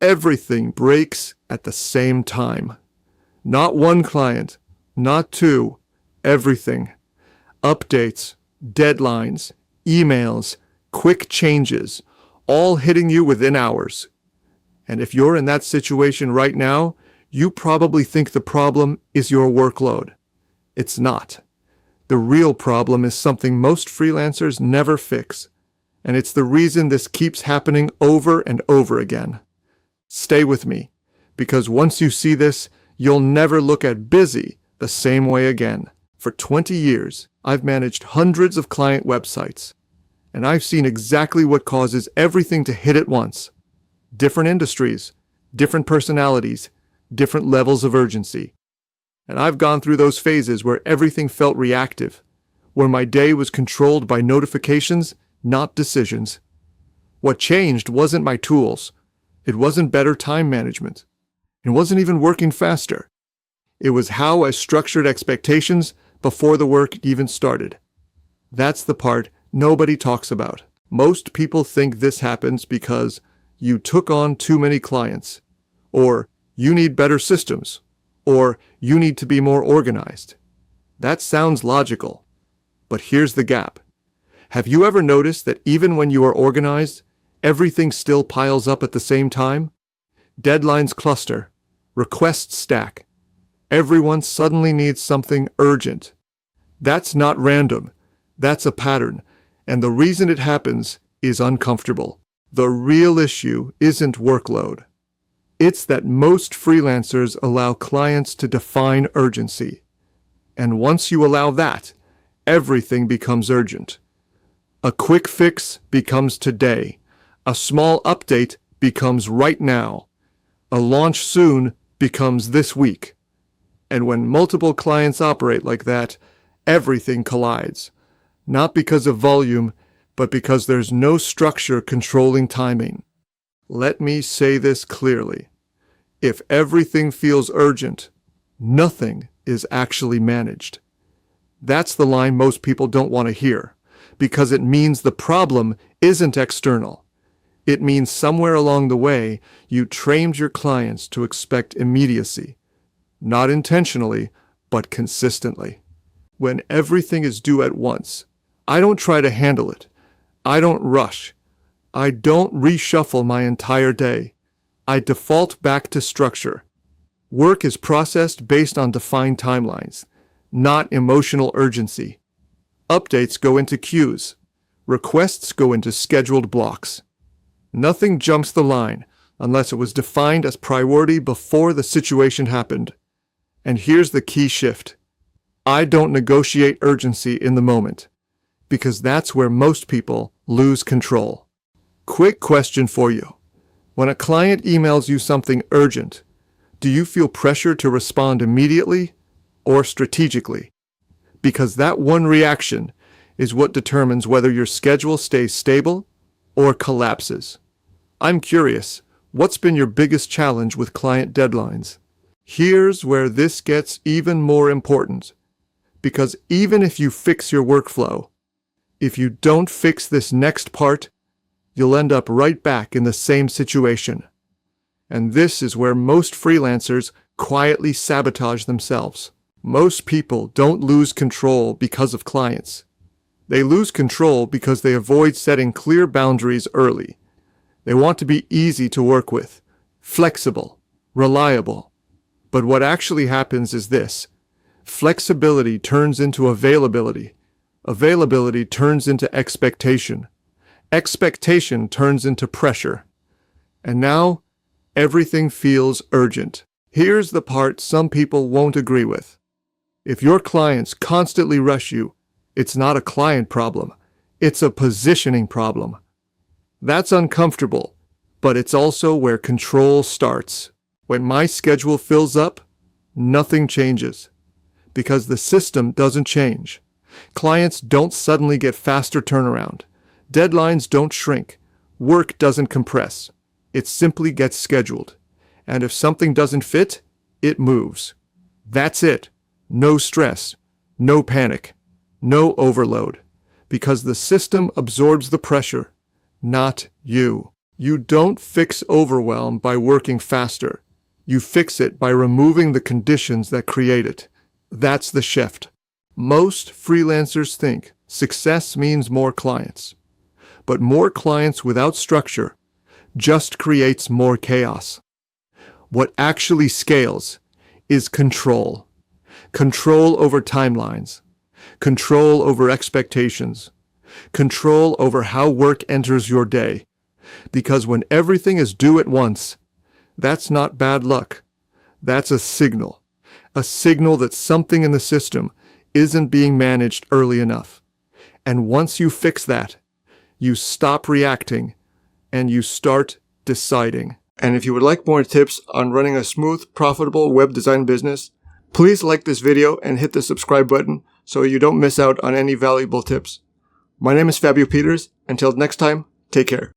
Everything breaks at the same time. Not one client, not two, everything. Updates, deadlines, emails, quick changes, all hitting you within hours. And if you're in that situation right now, you probably think the problem is your workload. It's not. The real problem is something most freelancers never fix, and it's the reason this keeps happening over and over again. Stay with me, because once you see this, you'll never look at busy the same way again. For 20 years, I've managed hundreds of client websites, and I've seen exactly what causes everything to hit at once. Different industries, different personalities, different levels of urgency. And I've gone through those phases where everything felt reactive, where my day was controlled by notifications, not decisions. What changed wasn't my tools. It wasn't better time management. It wasn't even working faster. It was how I structured expectations before the work even started. That's the part nobody talks about. Most people think this happens because you took on too many clients, or you need better systems, or you need to be more organized. That sounds logical, but here's the gap. Have you ever noticed that even when you are organized, everything still piles up at the same time? Deadlines cluster, requests stack. Everyone suddenly needs something urgent. That's not random. That's a pattern, and the reason it happens is uncomfortable. The real issue isn't workload. It's that most freelancers allow clients to define urgency. And once you allow that, everything becomes urgent. A quick fix becomes today. A small update becomes right now. A launch soon becomes this week. And when multiple clients operate like that, everything collides. Not because of volume, but because there's no structure controlling timing. Let me say this clearly. If everything feels urgent, nothing is actually managed. That's the line most people don't want to hear, because it means the problem isn't external. It means somewhere along the way, you trained your clients to expect immediacy. Not intentionally, but consistently. When everything is due at once, I don't try to handle it. I don't rush. I don't reshuffle my entire day. I default back to structure. Work is processed based on defined timelines, not emotional urgency. Updates go into queues. Requests go into scheduled blocks. Nothing jumps the line unless it was defined as priority before the situation happened. And here's the key shift. I don't negotiate urgency in the moment, because that's where most people lose control. Quick question for you. When a client emails you something urgent, do you feel pressure to respond immediately or strategically? Because that one reaction is what determines whether your schedule stays stable or collapses. I'm curious, what's been your biggest challenge with client deadlines? Here's where this gets even more important. Because even if you fix your workflow, if you don't fix this next part, you'll end up right back in the same situation. And this is where most freelancers quietly sabotage themselves. Most people don't lose control because of clients. They lose control because they avoid setting clear boundaries early. They want to be easy to work with, flexible, reliable. But what actually happens is this. Flexibility turns into availability. Availability turns into expectation. Expectation turns into pressure. And now, everything feels urgent. Here's the part some people won't agree with. If your clients constantly rush you, it's not a client problem. It's a positioning problem. That's uncomfortable, but it's also where control starts. When my schedule fills up, nothing changes. Because the system doesn't change. Clients don't suddenly get faster turnaround. Deadlines don't shrink. Work doesn't compress. It simply gets scheduled. And if something doesn't fit, it moves. That's it. No stress. No panic. No overload. Because the system absorbs the pressure, not you. You don't fix overwhelm by working faster. You fix it by removing the conditions that create it. That's the shift. Most freelancers think success means more clients. But more clients without structure just creates more chaos. What actually scales is control. Control over timelines. Control over expectations. Control over how work enters your day. Because when everything is due at once, that's not bad luck. That's a signal that something in the system isn't being managed early enough. And once you fix that, you stop reacting and you start deciding. And if you would like more tips on running a smooth, profitable web design business, please like this video and hit the subscribe button so you don't miss out on any valuable tips. My name is Fabio Peters. Until next time, take care.